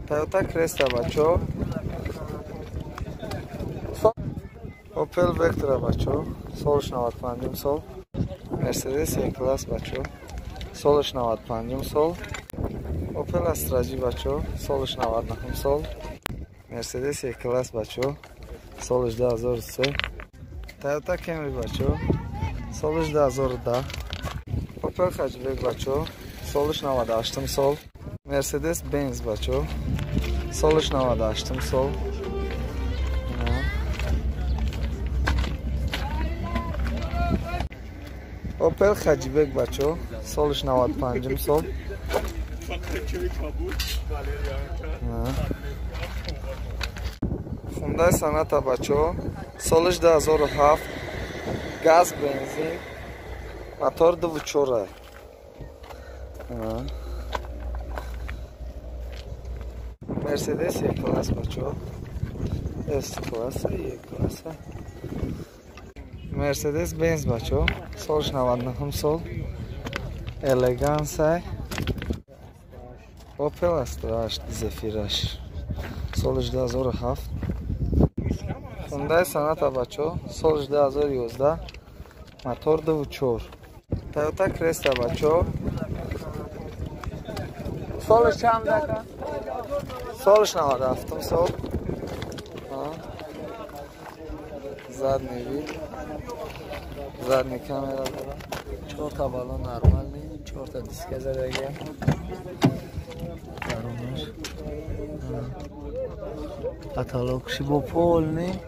Toyota Cresta бачо. Opel Vectra бачо. Солиш 95 сол. Mercedes E-Class бачо. Солиш 95 сол. Opel Astra G бачо. Солиш 99 сол. Mercedes E-Class бачо. Солиш 2003. Toyota Camry бачо. Солиш 2010. Opel Hatchback бачо. Солиш 98 сол. Mercedes Benz бачо. Солиш 98 сол. Opel Hatchback бачо. Солиш 95 сол. Hyundai Sonata бачо. Солиш 2007. Gaz benzin. Motor 2.4. Mercedes E-Class бачо. S-Class, E-Class. Mercedes Benz бачо. Солиш 99 сол. Elegance. Opel Astra Zafira. Солиш 2007. Hyundai Sonata бачо. Солиш 2011. Motor 2.4. Toyota Cresta бачо. Солиш чанд дака? Солиш 97 сол. Задний вид. Задний камера дара. 4 та балон нормальный, 4 та диска задага. Дарунаш. Каталогши бо полни.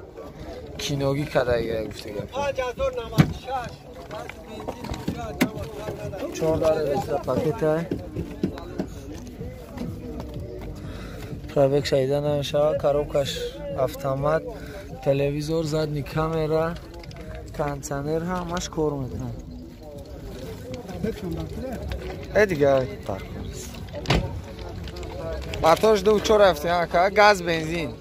Киноги кадага гуфта гап. 4 та пакета. Пробег шайда намешава, коробкаш автомат, телевизор, задний камера, кондиционер ҳамаш кор мекунад. Дигар так. Моторш 2.4 рафтем ака, газ бензин.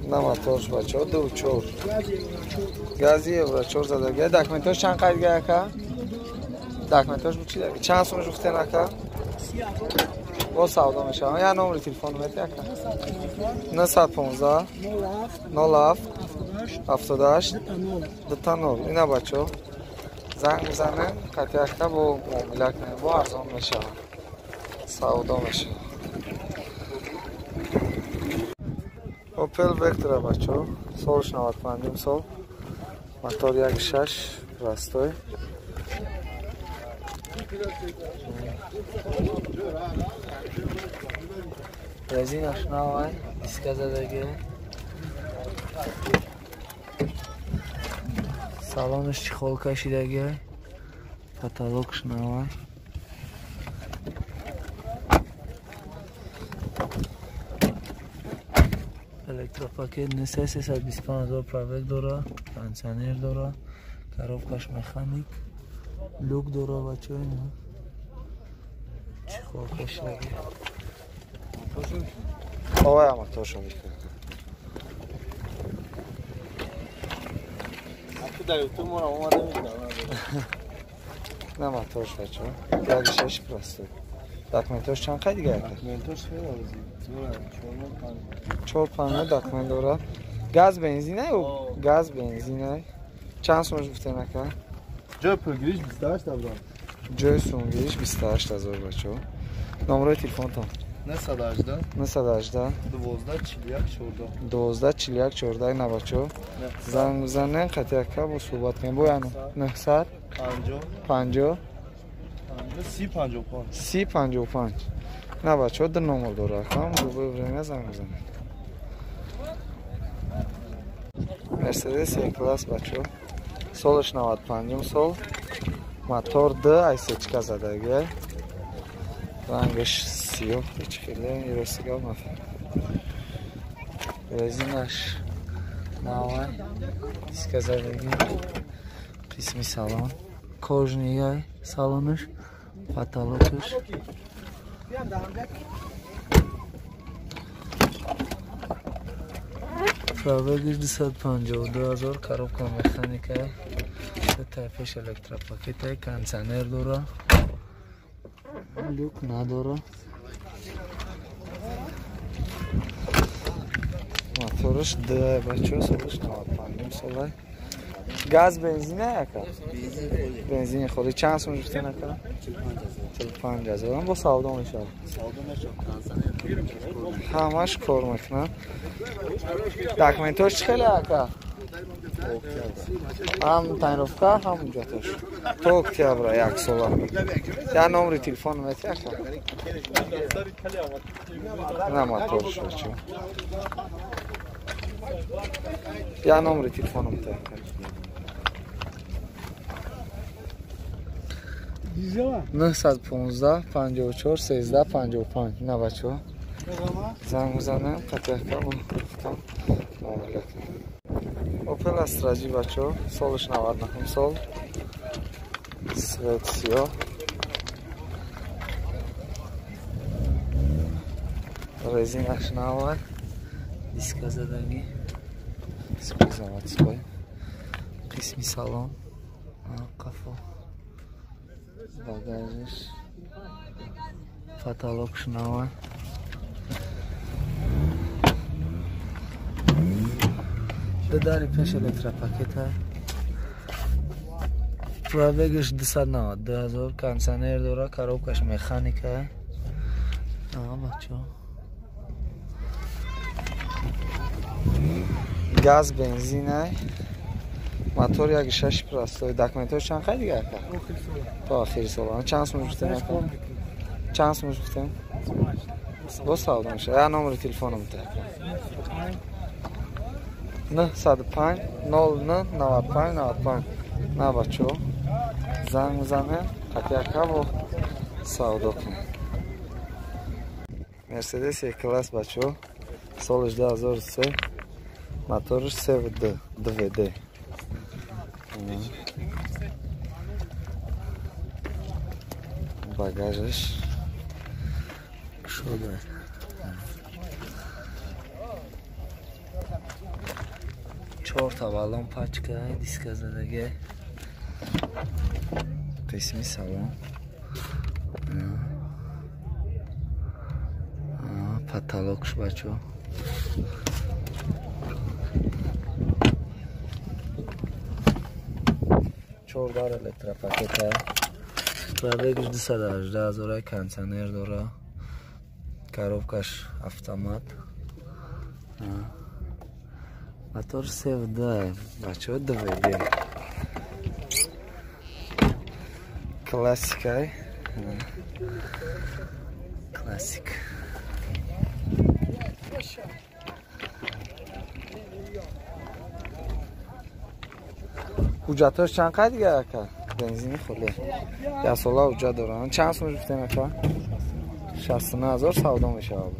На моторш бачо 2.4. Гази евро 4 задага. Документош чанд қайдга ака? Документош бу чи дага? Чанд сумаш гуфтен ака? Бо савдо мешавам. Я номери телефон мети ака? 915 07 78 2 ина бачо. Занг мизанем қати ака бо муомила кунем. Бо арзон мешавам. Савдо мешавам. Opel Vectra бачо. Солиш 95 сол. Мотор 1.6 простой. Резинаш новая, диска задага. Салониш чехол кашидага. Каталогш новая. Электропакет Nissan 325,000 пробег дора, кондиционер дора, коробкаш механик, люк дора бачо ина. Чехол кашидага. Овай ама тоша вика. Акида ту мора омада мидам. Нама тош бачо. 1.6 простой. Документош чанд қай дига ака? Документош хеле арзи. 4 документ дора. Газ бензин ё? Газ бензин. Чанд сум гуфтен ака? Ҷой пулгириш 28 абрам. Ҷой сумгириш 28000 бачо. Номерои телефонтон? 918 12 41 14 ина бачо. Занг мизанем қати ака бо суҳбат кунем. Бо яно 900 50 3055. На бачо дар номер дора ака. Любое время занг мизанем. Mercedes E-Class бачо. Солиш 95 сол. Мотор D айсечка задага. Рангаш сиёҳ ҳеҷ хеле иросигал нафар. Резинаш новая, диска задагӣ, қисми салон, кожнияй салонаш, потолокаш. پرابگش 252,000 коробка механика طرفش електропакет кондиционер داره люк نداره موتورش ده بچه سالش 95 ساله گاز بنزینه یکا بنزین خودی چند سوم جفته نکنه 45,000 با سعودا میشه همش کار میکنه داکمنتوش خیلی یکا هم تایروفکا هم اونجاتش تو اکتیابر یک ساله یا نمری تلفن میتی یکا نه موتورش بچه یا نمری تلفن میتی یکا 915 54 13 55 نه بچه ها زنگ بزنم قطعه کم اوپل استراجی بچه ها سالش 99 سال سویت سیاه رزینش نوای دیسکا زدگی سپیزامت سپای قسمی سالان قفا bagajش потолок шнава дадали пеш електропакета пробегش 290,000 кондиционер дора коробкаш механика бачо газ бензина موتور یک 6 پلاستیک داکمنتوش چند خیلی دیگه تا آخری سال چند سال گفتم چند سال گفتم با سال میشه یا نمره تلفنم میده 905 09 95 95 نه بچو زنگ میزنه قطعه و سودا کنه مرسدس یک کلاس بچو سالش 2003 موتورش 3 دی багажش شده 4 تا بالون پاچکه دیسک زدگی قسمی سالن پاتالوکش بچو چوردار الکتروپاکت پرابگش 218,000 кондиционер داره коробкаш автомат мотор севда бачо доведе классика классик حجتاش چند قد دیگه اکا بنزینی خله یا سالا حجت دارن چند سال گفتیم اکا 69,000 سودا میشه آبو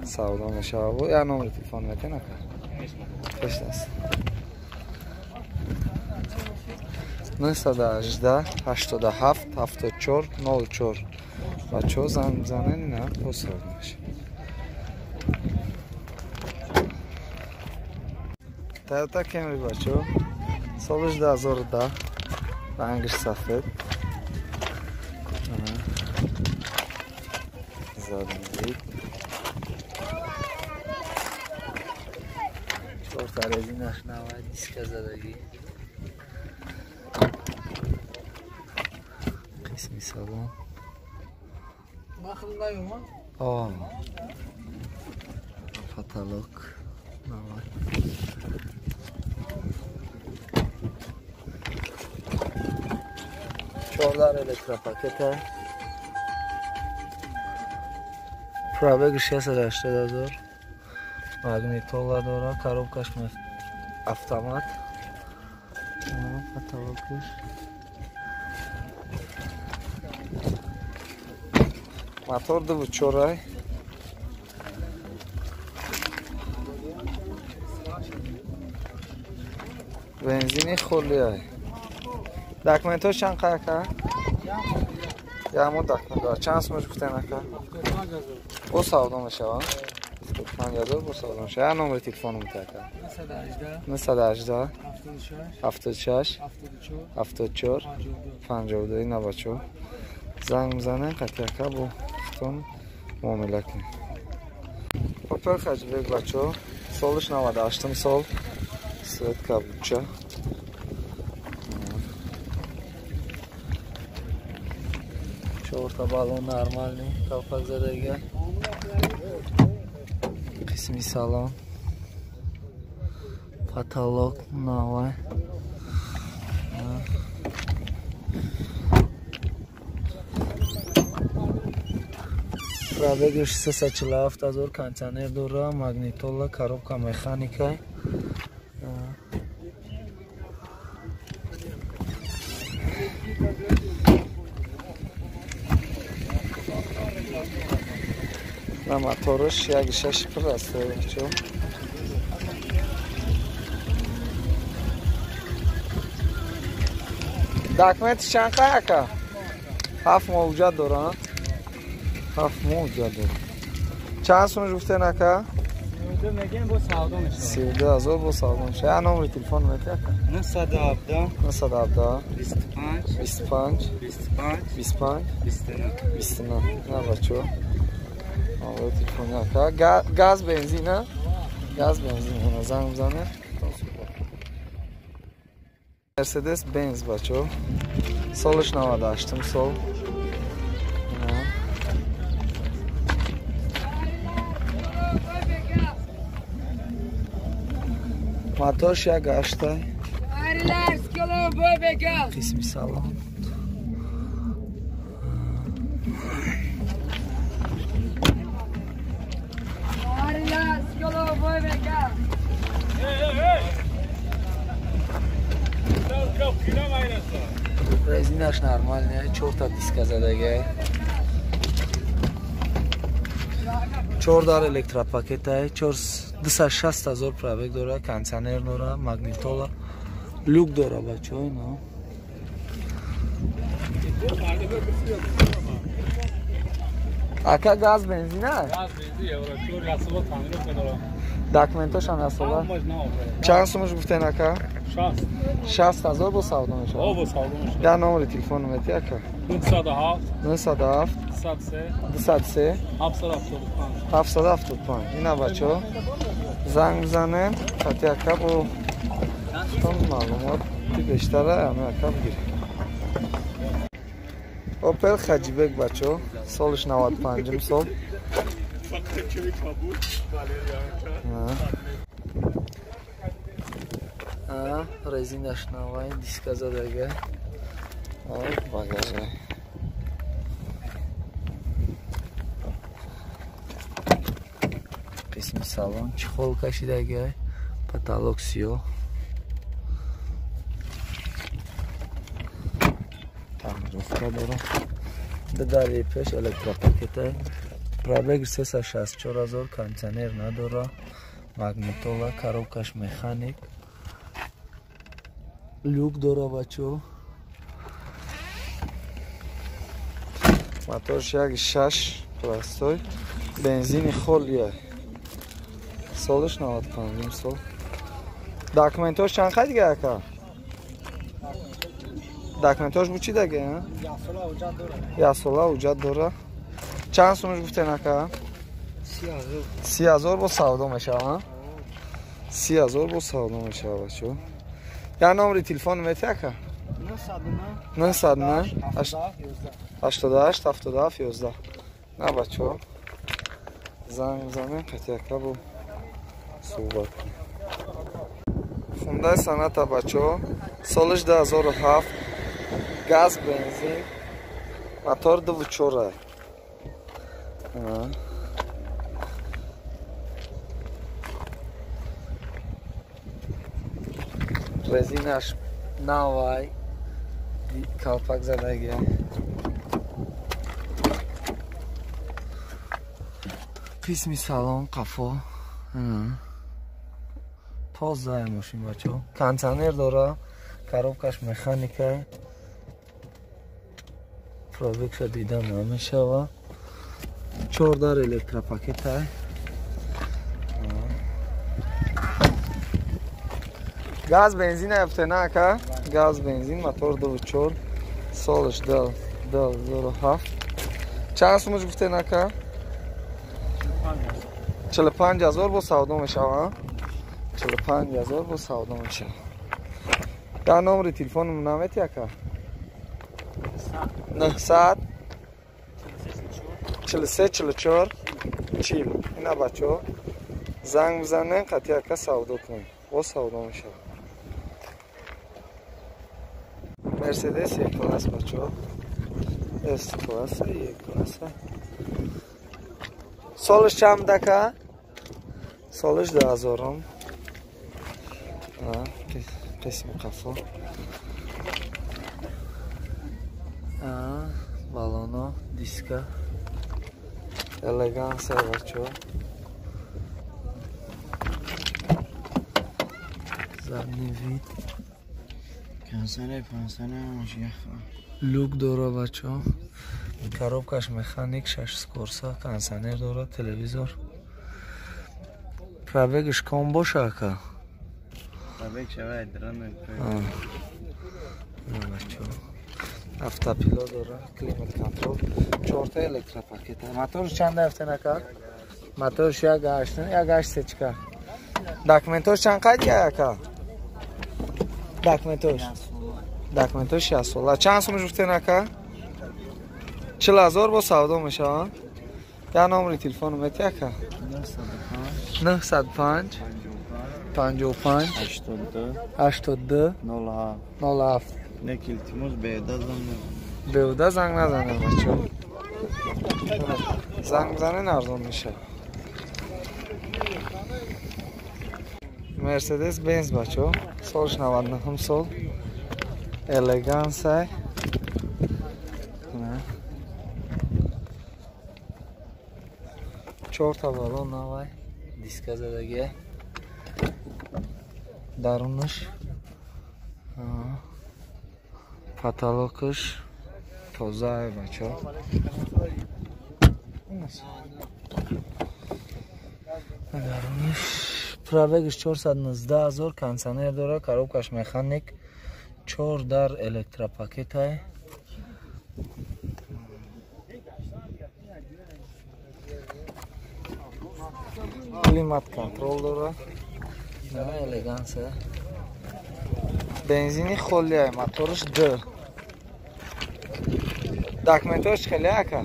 سودا میشه آبو یا نمره تلفن میتین اکا پیش دست 918 87 74 04 بچه ها زن زنه نه پس سودا میشه تویوتا کمری بچه ها سالش 2010 رنگش سفید زدم زید 4 تا رزینش نوای دیسک زدگی قسمی سالن پاتالوک نوای چهاردار الکتروپاکت پرابگش 180,000 ماگنیتولا داره коробкаш автомат потолокش мотор двухчорай بنزینی خلیه داکمنتوش چند قرار یا مو داکمنت چند سمش گفته نکن او سودا میشه 75000 با سلام شه. یا نمره تلفنم تاکا 918 76 74 52 اینا بچو زنگ میزنه قطعا با ختم معامله کنیم. اوپل خجبک بچو سالش 98 سال سویت کابوچه چهارتا بالون نرمالی کافک زدگی قسمی سالون پاتالوگ نوای пробегаш 347,000 контейнер дора, магнитола, коробка механика. На мотораш 1.6 аст. داکمنت چند اکا 7 موجود دارن 7 موجود دارن چند سونش گفته نکا 32,000 با سودا میشه. یا نمره تلفن میته اکا 917 25 29 نه بچو نمره تلفن اکا گاز بنزین نه گاز بنزین زنگ بزنه. مرسدس بنز بچو سالش 98 سال موتورش 1.8 قسمی سالون رزینش نرمال نه 4 تا دیسک زدگی 4 دار الکترا پاکت های 260,000 پرابگ داره کنسنر داره ماگنیتولا لوک داره بچه های نه اکا گاز بنزین ها؟ گاز بنزین داکمنتاش هم اصلا چند سومش گفته نکا؟ 60,000 با سودا میشه. یا نمره تلفن میتی اکا 907 203 775 اینا بچه ها زنگ بزنن خطی اکا با معلومات بیشتره همه اکا بگیری. اوپل خجیبک بچه ها سالش 95 سال رزینش نوای دیسک زدگه باگاژه قسم سالن چخول کشیدگه پاتالوگ سیو تعمیرات داره داری پیش الکترا پاکت پرابگ 364,000 کنتینر نداره ماگنیتولا коробкаш механик люк дора бачо моторш 1.6 простой бензини холия солиш 95 сол документош чанд хай дига ака документош бу чи дага ясола уҷат дора чанд сумаш гуфтен ака 30,000 با سودا میشه ها 30,000 با سودا میشه بچو. یا نمره تلفن میته که 909 88 77 11 نه بچو زنگ قطعه که با صحبت کنیم. خونده سنت بچو سالش 2007 گاز بنزین موتور 2.4 رزینش نوای کالپک زدگی قسمی سالن قفا تازه ماشین بچه کنتینر داره коробкаш مکانیکه پروبکش دیدم نمیشه و 4 دار الکترا پاکت های گاز بنزین افتنه اکا گاز بنزین موتور 2.4 سالش دل 2007 چند سومش گفته نکا 45,000 با سودا میشه ها 45,000 با سودا میشه یا نمره تلفن نامت یکا 900 43 44 40 اینا بچه زنگ بزنن قطعی اکا سودا کنیم با سودا میشه مرسدس یک کلاس بچه اس کلاس یک کلاس سالش چند دکا سالش 2000 قسم قفا بالونا دیسکا الگانس بچه زبنی وید کنسنه پانسنه مشیخ لوک داره بچه ها коробкаш механик 6 скорса кондиционер дорад телевизор пробегаш кам боша ака пробег шавад дрон автопилот дорад климат контрол 4 та электропакет моторш чанд афтан ака моторш 1.8 сечка документош чанд қадия ака документош 60 сола чанд сумаш гуфтен ака 40,000 با سودا میشه یا نمره تلفن اومد یکا 905 55 82 07 نکیلتیموز بیوده زنگ نزنه بچه زنگ بزنه ارزان میشه مرسدس بنز بچه سالش 99 سال الگانس های چهار تا بالون نوای دیسکا زدگی درونش پاتالوکش تازه بچه درونش پرابگش 419,000 کنسنر داره коробкаш механик 4 در الکتروپاکت های климат контрол дора на элегансия бензини холия моторш д документош хели ака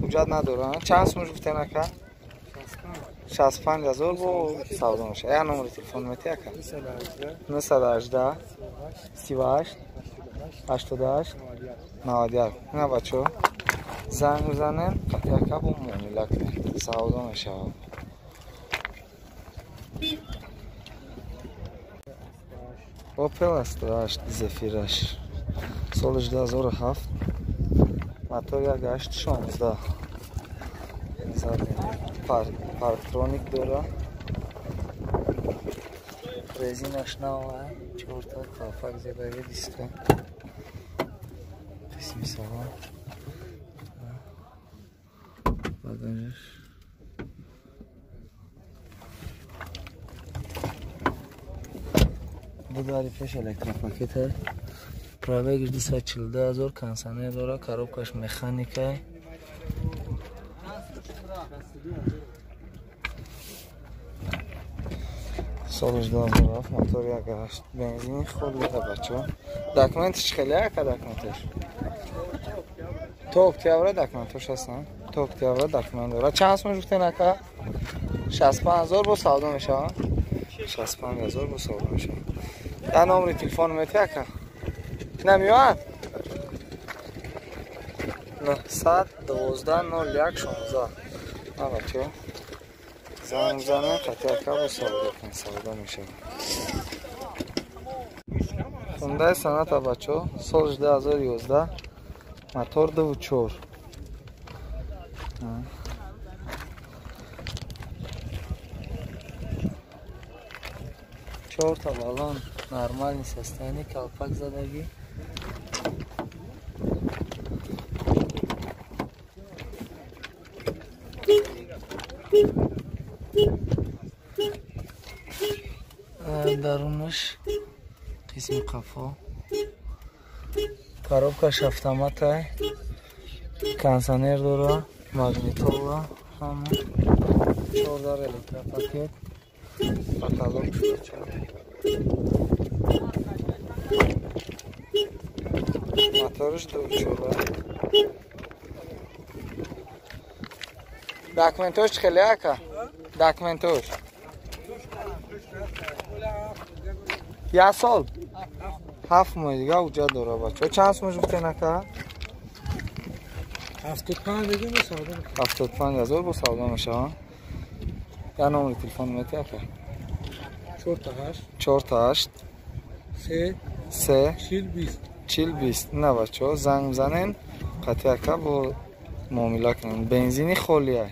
ҳуҷҷат надора чанд сумаш гуфтен ака 65,000 бо савдо меша я номери телефон мети ака 918 38 88 91 ина бачо занг бизанем ака бо муомила кунем савдо мешавад Opel Astra Zefirash سالش 2007 موتور 1.8 پارکترونیک داره رزینش نوه 4 تا کافک زدگی دیسکه قسمی سوار بگنجش داری پیش الکتروپاکت ہے پرابگش 240,000 کنسنه داره коробкаш механике سالش 2007 موتور 1.8 بنزین خودی بچه دکمنتش خیلی اکا دکمنتش تو اکتیابره دکمنتش هستن تو اکتیابره دکمنت داره چند سمش گفته نکا 65,000 با سودا میشه 65,000 با سودا میشه یا نمره تلفن میتی اکا نمیوان 912 01 16 نه بچه زنگ زنه قطعه اکا با سودا میشه هوندای سنتا بچه سالش 2011 موتور 2.4 4 تا بالون نرمال نشستنی کلپک زدگی درونش قسم قفا коробкаш автомата консонер дора магнитола ҳама 14 электропакет каталог моториш дурчура документош хеле ака документош я сол 7 май дига уҷа дора бача чанд сум гуфтен ака 75000 бо савдо меша я номери телефон мети ака 48 3 40 на бача занг мзанен қати ака бо муомила кунем бензини холия